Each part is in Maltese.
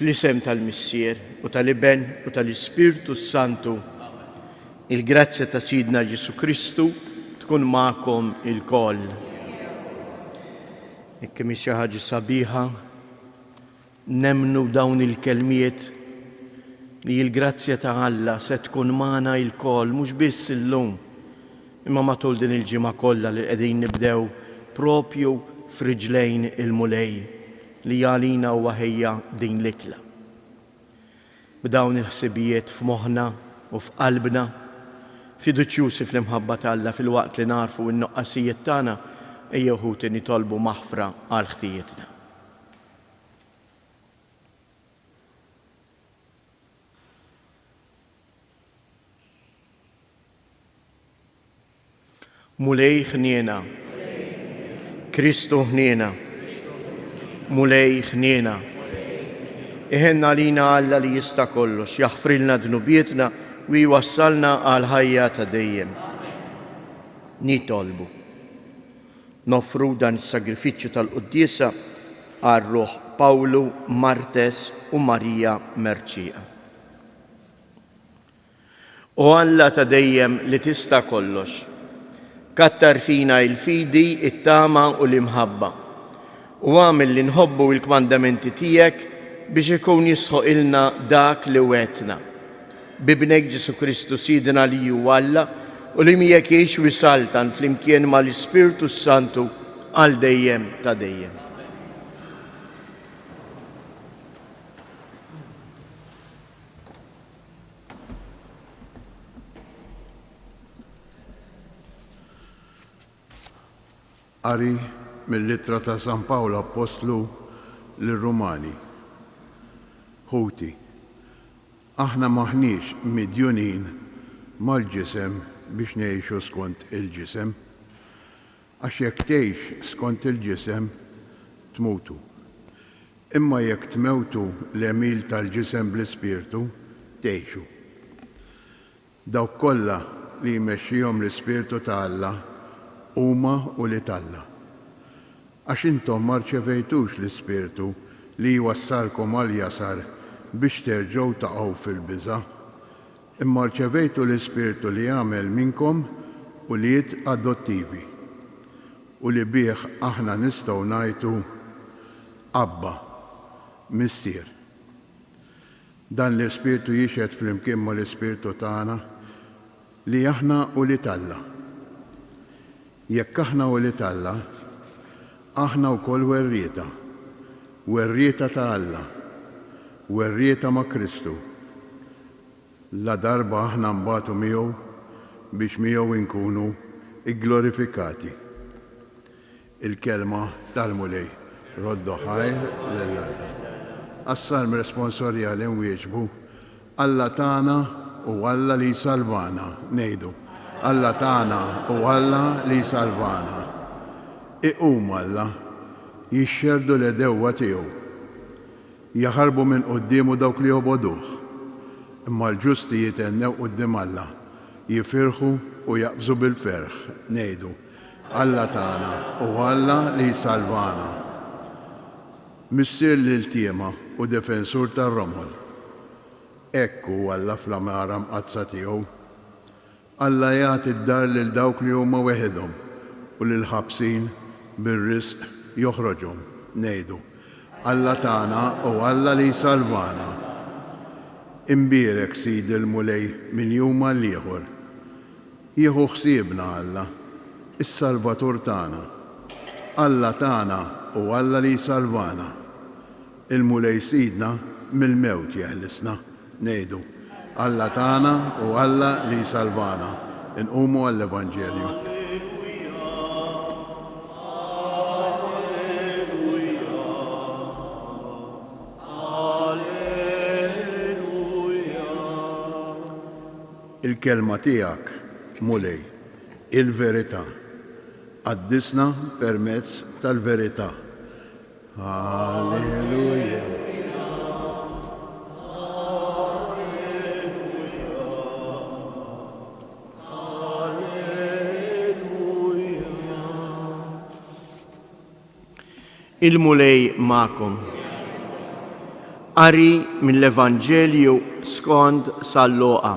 Fl-isem tal-Missier u tal-Iben u tal-Ispirtu Santu, il-grazzja ta' Sidna Ġesu Kristu tkun magħkom il-koll. Kemm xi ħaġa sabiħa nemmnu dawn il-kelmiet li l-grazzja ta' Alla se tkun magħna il-koll mhux biss illum, imma matul din il-ġimgħa kollha li qegħdin nibdew propju f'riġlejn il-mulej li għalina huwa ħejja din l-ikla. B'dawn il-ħsibijiet f'moħħna u f'qalbna, fiduċjużi fl-imħabba ta' Alla fil-waqt li narfu n-noqqasijiet tagħna ejjew ħuti nitolbu maħfra għal ħtijietna. Mulej ħniena, Kristu ħniena, mulej ħniena. Iħenna lina Alla li jista' kollox, jaħfrilna dnubietna u jwassalna għal ħajja ta' dejjem. Nitolbu. Nofru dan is-sagrifiċċju tal-quddiesa għal ruħ Pawlu, Martes u Marija Merċija. O Alla ta' dejjem li tista' kollox, kattar fina il-fidi, it-tama u l-imħabba u għamil li nħobbu il-kmandamenti tiegħek biex ikun jisħu ilna dak li wetna. Bibnek Ġesu Kristu Sidna li hu Alla u li miegħek jgħix wisaltan flimkien mal-Ispirtu Santu għal dejjem ta' dejjem. Qari mill-Littra ta' San Pawlu Apostlu lir-Rumani. Ħuti, aħna maħniex midjunin mal-ġisem biex ngħixu skont il-ġisem, għax jekk tgħix skont il-ġisem tmutu. Imma jekk tmewtu l-emil tal-ġisem bl-Ispirtu tgħixu. Dawk kollha li jmexxihom l-Ispirtu ta' Alla huma u li talla. Għax intom ma rċevejtux l-Ispirtu li jwassalkom għal jasar biex terġgħu taqgħu fil-biża', imma rċevejtu l-Ispirtu li jagħmel minnkom u li adottivi u li bih aħna nistgħu ngħidu Abba, Mistier. Dan l-Ispirtu jixhed flimkien mal-Ispirtu tagħna li aħna u li talla. Jekk aħna u li talla, aħna wkoll werrieta ta' Alla, werrieta ma' Kristu. La darba aħna mbagħtu miegħu biex miegħu nkunu glorifikati. Il-kelma tal-mulej roddu ħajr lill-Alla. Għas-salm responsorjali nwieġbu Alla tagħna u Alla li salvana ngħidu. Alla tagħna u Alla li salvana. Iqum Alla jixxerdu l-edewwa tiegħu. Jaħarbu minn qudiemu dawk li joboduh. Imma l-ġusti jitennew quddiem Alla, jifirħu u jaqbżu bil-ferħ ngħidu. Alla tagħna u Alla li salvana. Missier lil-tiema u defensur tar-Romol. Ekku Alla fl-amara mqazza tiegħu. Alla jagħti d-dar lil dawk li huma weħedhom u lil ħabsin bir-risq joħroġhom ngħidu. Alla tagħna u Alla li salvana. Imbierek Sidi l-mulej minn jum għal ieħor. Jieħu ħsiebna Alla, is-Salvatur tagħna. Alla tagħna u Alla li salvana. Il-mulej Sidna mill-mewt jeħlisna ngħidu. Alla tagħna u Alla li salvana. Inqumu għall-Evanġelju. Il-kelma tiegħek mulej, il-verità. Għaddisna permezz tal-verità. Alleluja. Il-mulej ma'kom. Qari mill-Evanġelju skont San Luqa.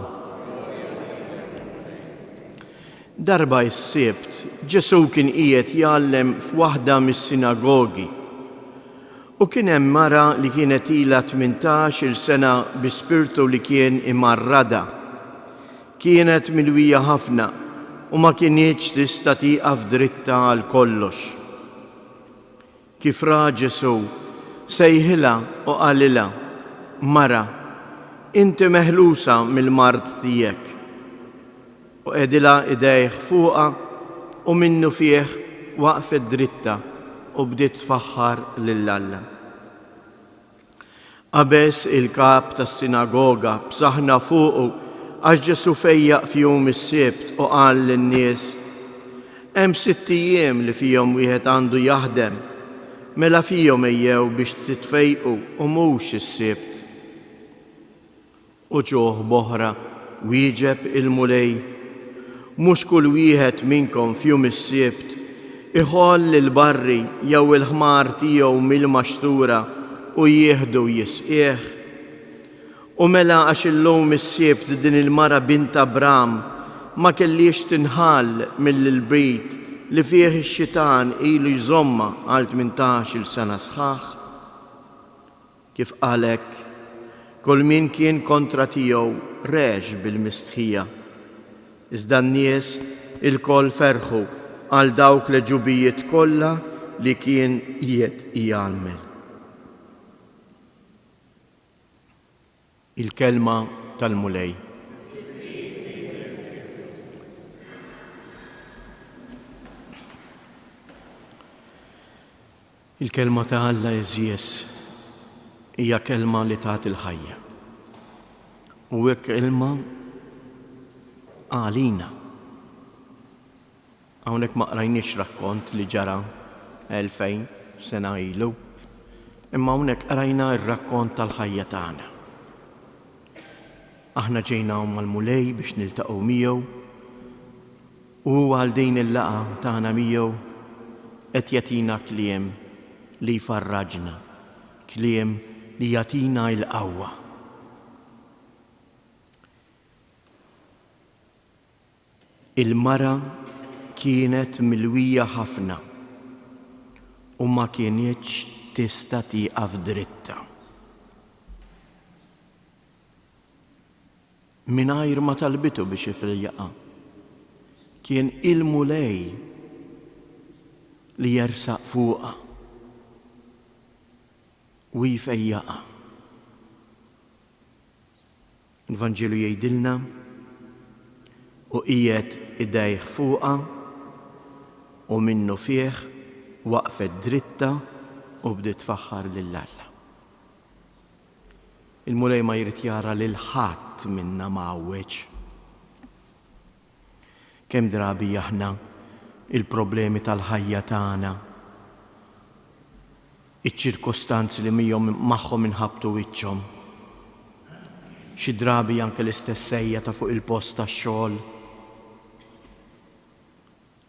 Darba s-sibt, Ġesu kien qiegħed jgħallem f'waħda mis-sinagogi u kien hemm mara li kienet ilha 18-il sena bi spirtu li kien imarrada. Kienet milwija ħafna u ma kienitx tista' tieqaf dritta għal kollox. Kif ra Ġesu sejħilha u qalilha, Mara, inti meħlusa mill-mard tiegħek. U qegħdilha idejh fuqha u minnu fih waqfet dritta u bdiet tfaħħar lill-Alla. Qabeż il-kap tas-sinagoga b'saħħna fuqu għax Ġesu fejjaq f'jum is-sibt u qal lin-nies: hemm 6 ijiem li fihom wieħed għandu jaħdem, mela fihom ejjew biex titfejqu u mhux is-sibt. U ġuħ boħra wieġeb il-mulej: mhux kull wieħed minnkom f'jum is-sibt iħoll il-barri jew il-ħmar tiegħu mill-maxtura u jieħdu jisqih. U mela għax illum is-sibt din il-mara bint Abram ma kellix tinħall mill-brit li fih ix-xitan ilu jżomma għal 18-il sena sħaħ. Kif qalek, kull min kien kontra tiegħu reġ bil-mistħija. Iżda n-nies il-koll ferħu għal dawk l-ġubijiet kollha li kien qiegħed jgħallem. Il-kelma tal-mulej. Il-kelma ta' Alla eżies hija kelma li tagħti il-ħajja. U hekk kelma għalina. Hawnhekk ma qrajniex rakkont li ġara 2000 sena ilu, imma hawnhekk qrajna r-rakkont tal-ħajja tagħna. Aħna ġejna mal-mulej biex niltaqgħu miegħu u għal din il-laqgħa tagħna miegħu qed jagħtina kliem li jfarraġna, kliem li jagħtina l-qawwa. Il-mara kienet milwija ħafna u ma kienitx tista' tieqaf dritta. Mingħajr ma talbitu biex ifiljaqa. Kien il-mulej li jersaq fuqha u jfejjaqa. Il-Vanġelu jgħidilna u qiegħed idejh fuqha u minnu fih waqfet dritta u bdiet tfaħħar lill-Alla. Il-mulej ma jrid jara lil ħadd minna m'għawweġ. Kemm drabi aħna il-problemi tal-ħajja tagħna, iċ-ċirkostanzi li magħhom inħabtu wiċċhom. Xi drabi anke l-istess sejja ta' fuq il-post tax-xogħol.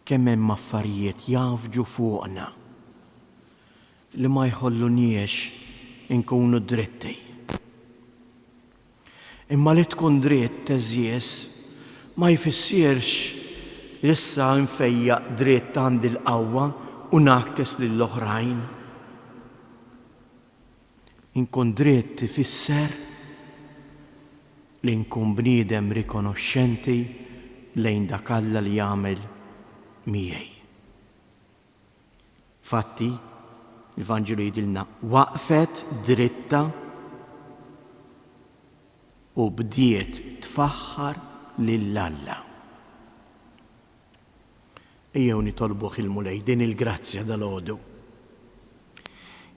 Kemm hemm affarijiet jafġu fuqna li ma jħolluniex inkunu dritti. Imma li tkun dritt eżies ma jfissirx li issa nfejjaq dritt għandi l-qawwa u nakkes lill-oħrajn. Inkun dritt ifisser li nkun bniedem rikonoxxenti lejn dak Alla li jagħmel miegħi. Fatti, il-Vanġelu jgħidilna waqfet dritta u bdiet tfaħħar lill-Alla. Ejjew nitolbuh il-mulej din il-grazzja dal-għodu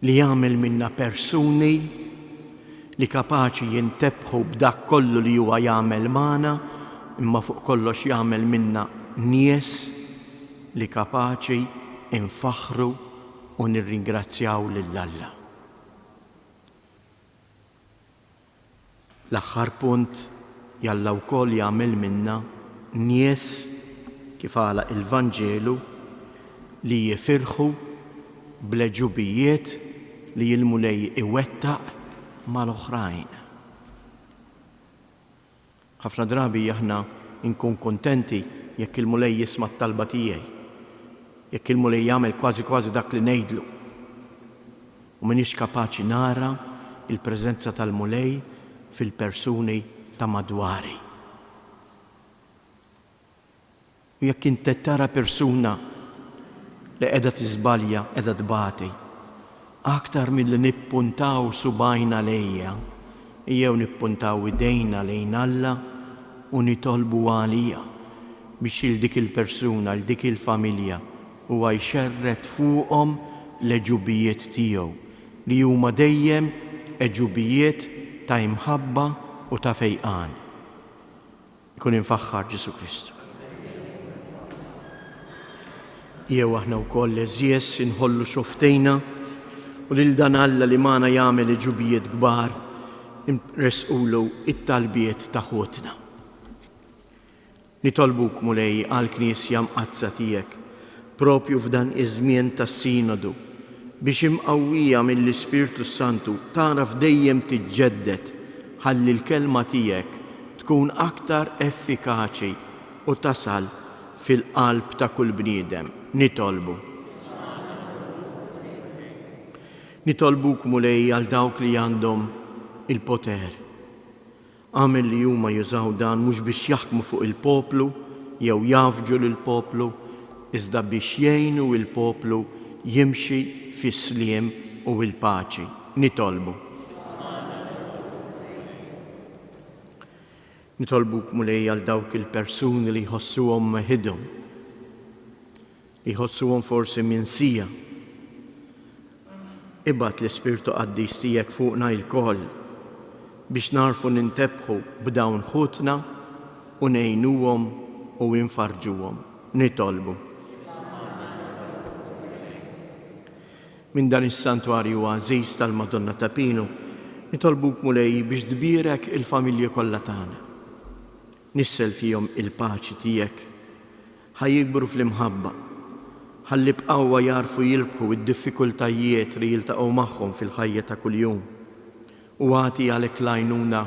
li jagħmel minna persuni li kapaċi jintebħu b'dak kollu li huwa jagħmel magħna, imma fuq kollox jagħmel minna nies li kapaċi infaħru u nirringrazzjaw lill-Alla. L-aħħar punt jalla wkoll jagħmel minna nies kif għala il-Vanġelu li jifirħu bl-ġubijiet li il-mulej iwettaq mal-oħrajn. Ħafna drabi aħna nkun kontenti jekk il-mulej jisma' t-talba tiegħi, jekk il-mulej jagħmel kważi dak li ngħidlu. U m'iniex kapaċi nara il-preżenza tal-mulej fil-persuni ta' madwari. U jekk inti tara persuna li qiegħda tiżbalja, qiegħda tbati, aktar milli nippuntaw subajna lejha, jew nippuntaw idejna lejn Alla u nitolbu għalija biex il dik il-persuna, il dik il-familja huwa jxerret fuqhom l-eġubijiet tiegħu li huma dejjem eġubijiet ta' imħabba u ta' fejqan. Ikun infaħħar Ġesu Kristu. Jew aħna wkoll eżjes inħollu xoftejna u lil dan Alla li magħna jagħmel eġubijiet kbar nresqulu it-talbiet ta' ħutna. Nitolbuk mulej għall-Knisja mqazza tiegħek propju f'dan iż-żmien tas-Sinodu biex imqawwija mill-Ispirtu Santu taraf dejjem tiġġedded ħalli l-kelma tiegħek tkun aktar effikaċi u tasal fil-qalb ta' kull bniedem. Nitolbuk mulej għal dawk li għandhom il-poter. Għamel li huma jużaw dan mhux biex jaħkmu fuq il-poplu jew jafġu lill-poplu, iżda biex jgħinu il-poplu jimxi fis-sliem u l-paċi. Nitolbuk mulej għal dawk il-persuni li jħossuhom meħidhom, jħossuhom forsi minsija. Ibgħat l-Ispirtu Qaddis tiegħek fuqna l-koll biex narfu nintebħu b'dawn ħutna u ngħinuhom u nfarġuhom. Nitolbu. Minn dan is-santwarju għażiż tal-Madonna ta' Pinu, nitolbuk mulej biex tbierek il-familji kollha tagħna. Nissel fihom il-paċi tiegħek, ħajjikbru fl-imħabba, ħalli bqawwa jarfu jilbħu id-diffikultajiet li jiltaqgħu magħhom fil-ħajja ta' kuljum. U għati għalek lajnuna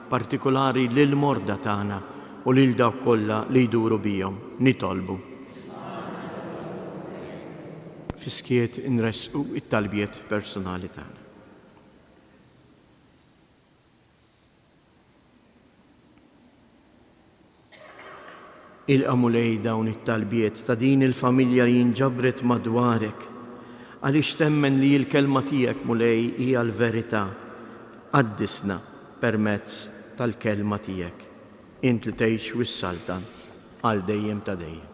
partikolari lil-morda tagħna u lil dawk kollha li jduru bihom. Nitolbu. Fiskiet inresqu it-talbiet personali tagħna. Il-qamulej dawn it-talbiet ta' din il-familja li jinġabret madwarek għaliex temmen li l-kelma tiegħek mulej hija l-verità. Qaddisna permezz tal-kelma tiegħek. Int li tgħix wis-saltan għal dejjem ta' dejjem.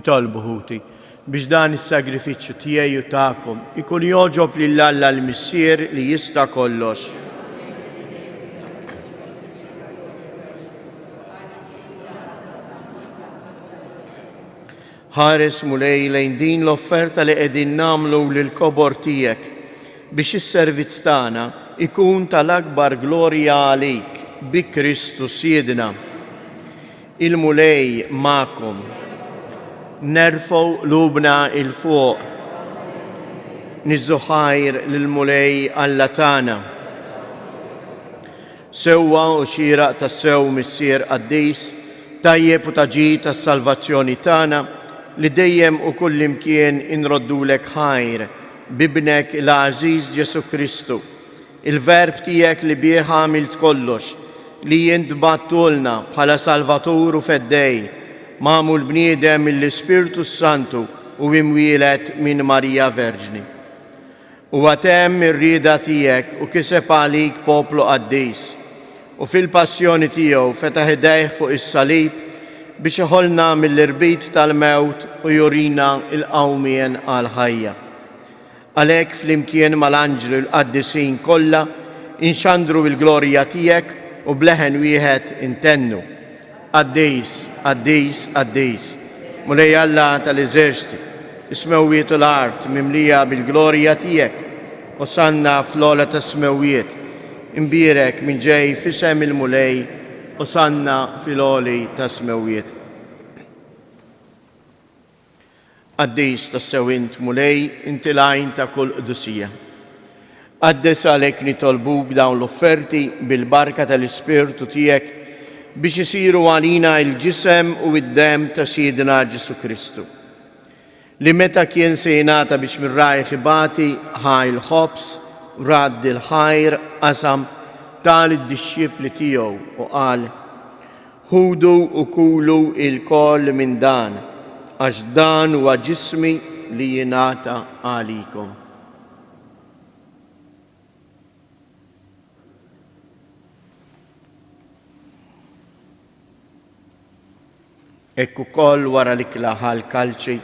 Itolbu ħuti biex dan is-sagrifiċċju tiegħi u tagħkom ikun jogħġob lil Alla l-Missier li jista' kollox. ħares mulej lejn din l-offerta li qegħdin nagħmlu lill-kobor tiegħek biex is-servizz tagħna ikun tal-akbar glorja għalik bi Kristu Siedna. Il-mulej magħkom. Nerfgħu lubna il-fuq. Niżżu ħajr lill-mulej Alla tagħna. Sewwa u xieraq tas-sew missier Qaddis, tajjeb u taġi tas-salvazzjoni tagħna li dejjem u kullimkien inroddulek ħajr bibnek l-Aziz Ġesu Kristu, il-verb tiegħek li bih għamilt kollox, li jint battulna bħala Salvatur u feddej, magħmul bniedem mill-Ispirtu Santu u imwielet minn Marija Verġni. U għatem ir-rieda tiegħek u kiseb għalik poplu Qaddis, u fil-passjoni tiegħu fetaħ idejh fuq is-salib biex iħolna mill-irbit tal-mewt u jurina il-qawmien għal-ħajja. Għalhekk flimkien mal-anġlu l-qaddisin kollha inxandru l-glorja tiegħek u bleħen wieħed intennu. Qaddis, Qaddis, Qaddis, mulej Alla tal-eżerċiti, is-smewwiet u l-art mimlija bil-glorja tiegħek, u sanna fl-ola tas-smewwiet, imbierek minn ġej fisem il-mulej, u sanna fil-oli tas-smewwiet. Qaddis tas-sewint mulej inti l-għajn ta' kull qdusija. Qaddes għalhekk nitolbuk dawn l-offerti bil-barka tal-Ispirtu tiegħek biex isiru għalina il-ġisem u id-dem ta' Siedna Ġesu Kristu. Li meta kien se jingħata biex mir-rajħ ibati ħaj l-ħobs, radd il-ħajr qasam tal id-dixxipli tiegħu u qal: ħudu u kulu il-koll minn dan, għax dan huwa ġismi li jingħata għalikom. Hekk ukoll wara li klaħa l-kalċi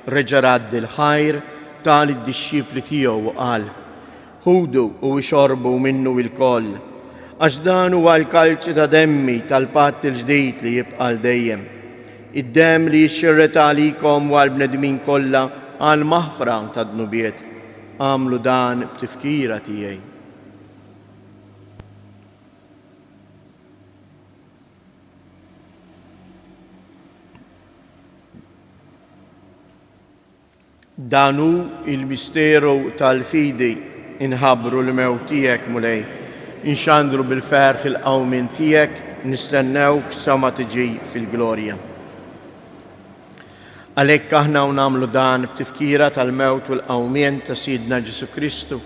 reġa' radd il-ħajr tal id-dixxipli tiegħu u qal: ħudu u xorbu minnu il-koll, għax dan huwa l-kalċi ta' demmi tal-patt il-ġdid li jibqa' dejjem. Id-dem li jixxirret għalikom u għal-bnedmin kollha għal maħfra ta' dnubiet. Għamlu dan b'tifkira tiegħi. Danu il-misteru tal-fidi inħabbru l-mewt tiegħek mulej, inxandru bil-ferħ il-qawmin tiegħek, nistennewk sa ma tiġi fil-glorja. Għalhekk aħna nagħmlu dan b'tifkira tal-mewt u l-qawmien ta' Siedna Ġesu Kristu,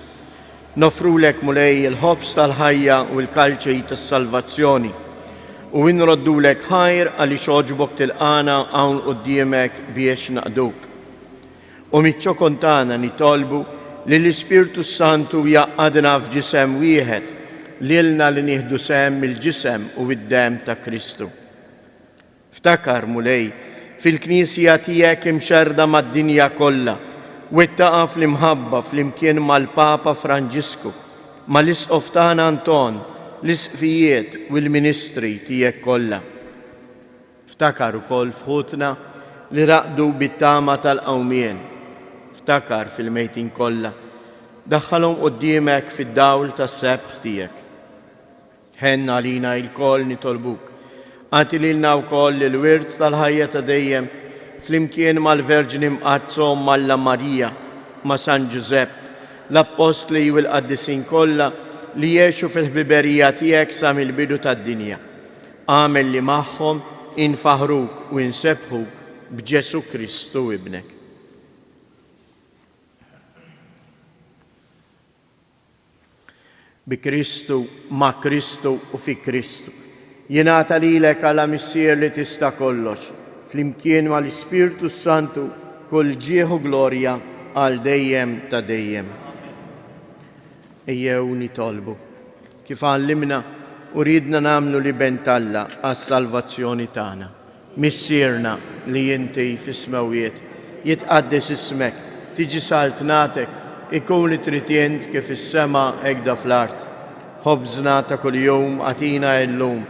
nofrulek mulej il-ħobs tal-ħajja u l-kalċej tas-salvazzjoni u nroddulek ħajr għaliex għoġbok tilqana hawn quddiemek biex naqduk. U miċ-ċokon tagħna nitolbu li l-Ispirtu Santu jaqgħadna f'ġisem wieħed lilna li nieħdu sehem mill-ġisem u id-dem ta' Kristu. Ftakar mulej fil-Knisja tiegħek imxerda mad-dinja kollha u ittaqa' fl-imħabba flimkien mal-Papa Franġisku, mal-Isqof tagħna Anton, l-isqfijiet u l-ministri tiegħek kollha. Ftakar ukoll fħutna li raqdu bit-tama tal-qawmien. Ftakar fil-mejtin kollha, daħħalhom quddiemek fid-dawl tas-sebħ tiegħek. Ħenna għalina l-koll nitolbuk, għati lilna wkoll il-wirt tal-ħajja ta' dejjem flimkien mal-Verġni mqazzhom Malla Marija, ma' San Giusepp, l-Apostli u l-Qaddisin kollha li jgħixu fil-ħbiberija tiegħek sa mill-bidu tad-dinja. Għamel li magħhom infaħruk u insebħuk b'Ġesu Kristu ibnek. Bi Kristu, ma' Kristu u fi Kristu. Jingħata lilek għala missier li tista' kollox, flimkien mal-Ispirtu Santu kull ġieħu glorja għal dejjem ta' dejjem. Ejjew nitolbu, kif għallimna u ridna nagħmlu li bentalla għas-salvazzjoni tagħna. Missierna li inti fis-smewwiet, jitqaddes ismek, tiġi saltnatek, ikun tritjent kif is-sema hekk fl-art. Ħobżna ta' kuljum għatina llum,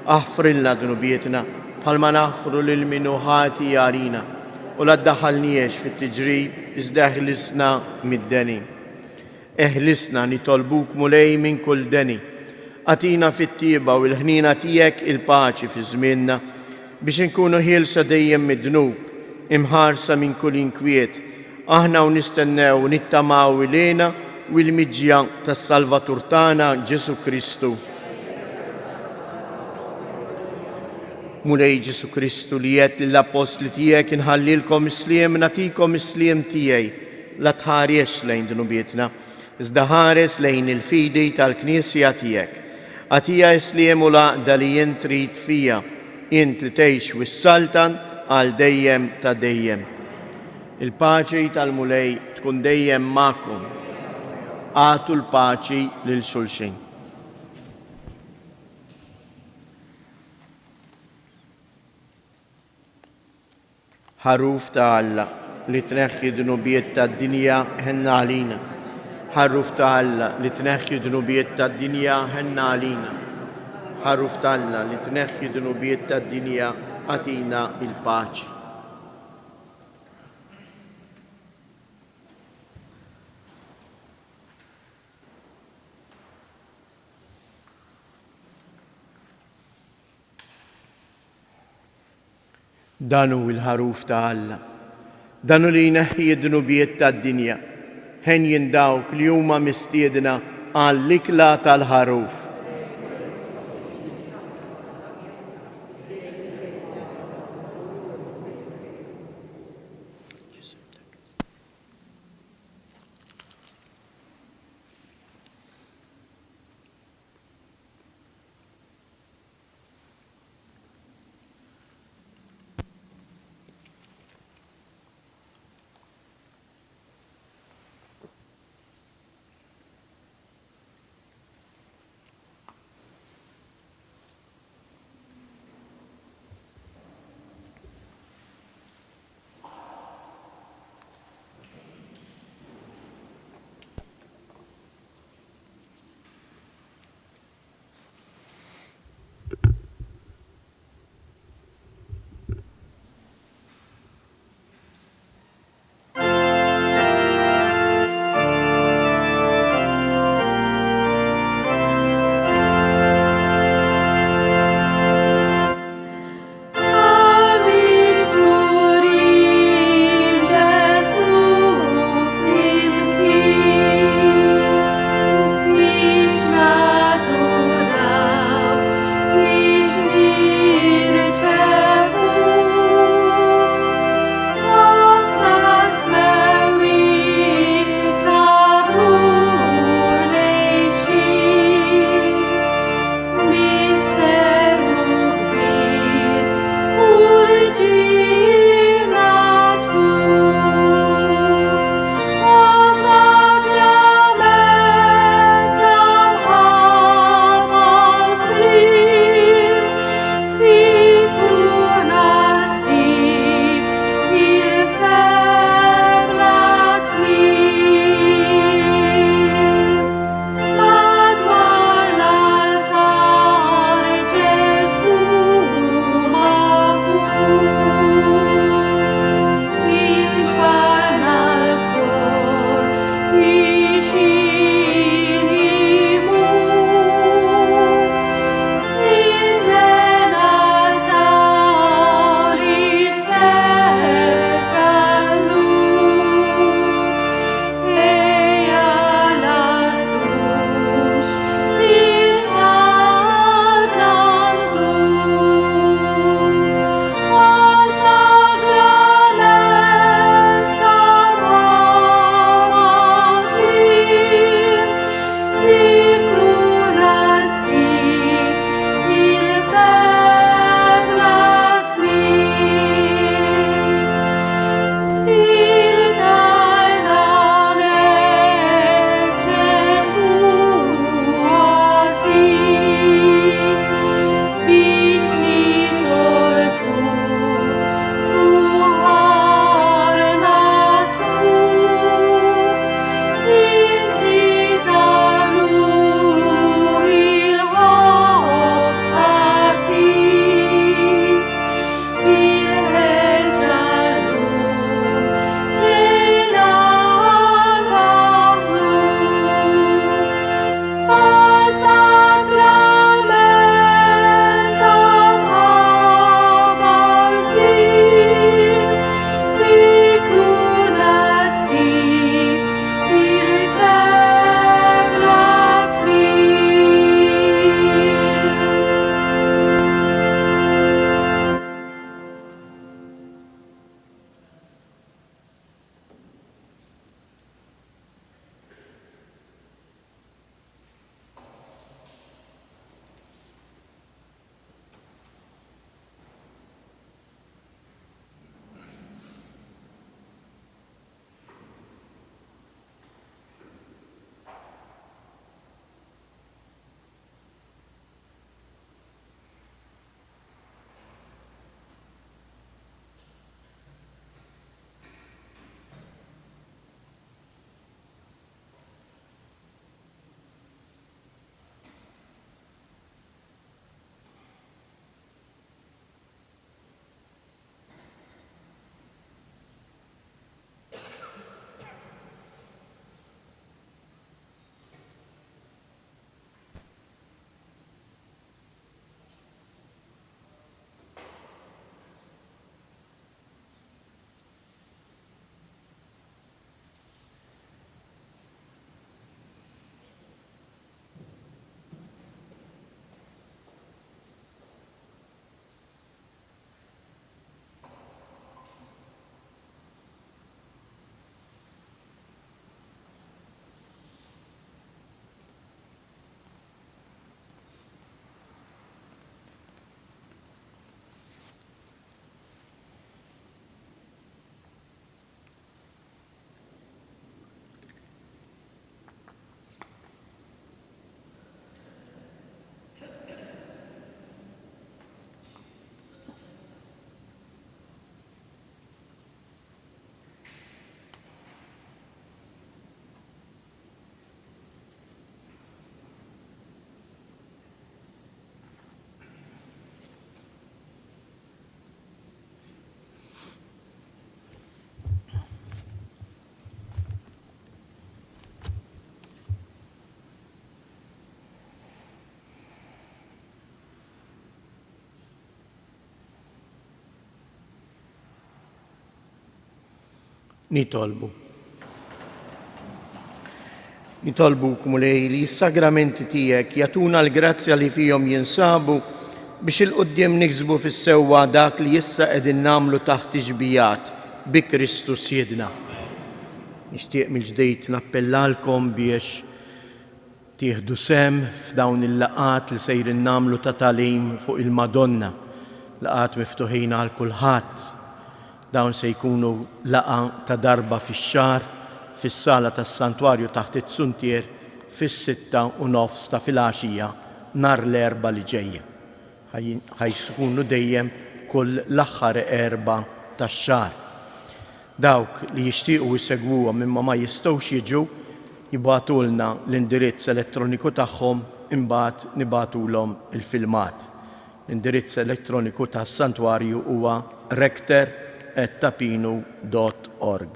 aħfrilna dnubietna bħalma naħfru lil min ħati jarina, u la ddaħħalniex fit-tiġrib iżda eħlisna mid-deni. Eħlisna nitolbuk mulej minn kull deni. Atina fit-tieba u l-ħnina tiegħek il-paċi fi żmienna biex inkunu ħielsa dejjem mid-dnub, imħarsa minn kull inkwiet, aħna u nistennew u nittamaw ilena u l-miġja tas-Salvatur tagħna Ġesu Kristu. Mulej Ġesu Kristu li jgħid lill-apostli tiegħek inħallilkom isliem nagħtikom isliem tiegħi, la tħares lejn dnubietna, iżda ħares lejn il-fidi tal-Knisja tiegħek. Għatija isliem u laqda li jien trid fija, int li tgħix wis-saltan għal dejjem ta' dejjem. Il-paċi tal-mulej tkun dejjem magħkom. Għatu l-paċi lil xulxin. Ħaruf ta' Alla li tneħħi dnubiet tad-dinja ħenna għalina. Ħaruf ta' Alla li tneħħi dnubiet tad-dinja ħenna għalina. Ħaruf ta' Alla li tneħħi dnubiet tad-dinja għatina il-paċi. Danu il-ħaruf ta' Alla, danu li jneħħi d-dnubiet tad-dinja, ħen jindawk li huma mistiedna għall-ikla tal-ħaruf. Nitolbu kumulej li s-sagramenti tiegħek jagħtuna l-grazzja li fihom jinsabu biex il-qudiem niksbu fis-sewwa dak li issa qegħdin nagħmlu taħt iġbijat bi Kristus Siedna. Nixtieq mill-ġdid nappellalkom biex tieħdu sem f'dawn il-laqat li sejrin nagħmlu ta' tagħlim fuq il-Madonna, laqat miftuħin għal kulħadd. Dawn se jkunu laqa ta' darba fix-xahar fis-sala tas-santwarju taħt it-suntier fis-6:30 ta' filgħaxija nhar l-Erbgħa li ġejja. Ħajkunu dejjem kull l-aħħar erba' tax-xahar. Dawk li jixtiequ jsegwuhom imma ma jistgħux jiġu jibgħatulna l-indirizz elettroniku tagħhom imbagħad nibagħtulhom il-filmat. L-indirizz elettroniku tas-santwarju huwa rector@tapinu.org.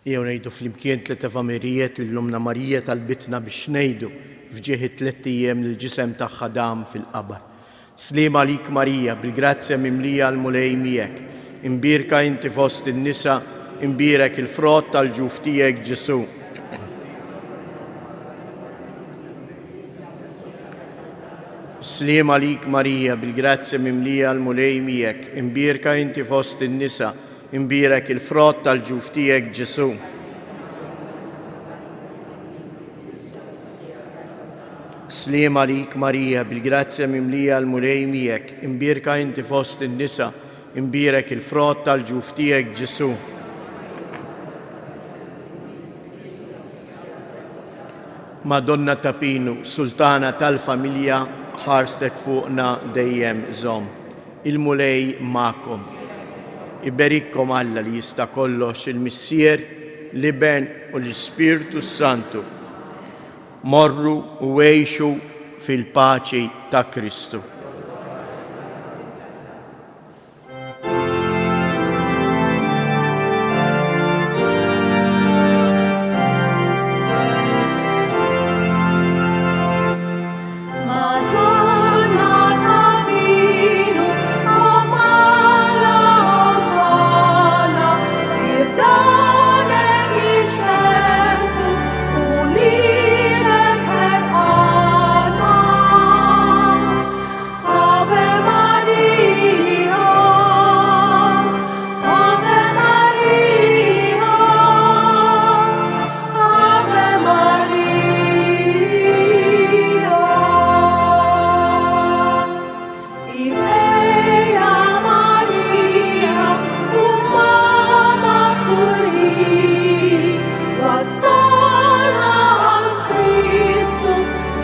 Jew ngħidu flimkien tliet evangelijiet li l-Umna Marija talbitna biex ngħidu fġieħ 3 ijiem li l-ġisem tagħha dam fil-qabar. Sliema għalik Marija, bil-grazzja mimlija l-mulej miegħek, imbierka inti fost in-nisa, imbierek il-frott tal-ġuf tiegħek Ġesu. Sliema għalik Marija, bil-grazzja mimlija l-mulej miegħek, imbierka inti fost in-nisa, imbierek il-frott tal-ġuf tiegħek Ġesu. Sliema għalik Marija, bil-grazzja mimlija l-mulej miegħek, imbierka inti fost in-nisa, imbierek il-frott tal-ġuf tiegħek Ġesu. Madonna Tapinu, Sultana tal-familja, ħarstek fuqna dejjem żomm. Il-mulej magħkom. Iberikkom Alla li jista' kollox il-Missier, l-Iben u l-Ispirtu Santu. Morru u għejxu fil-paċi ta' Kristu.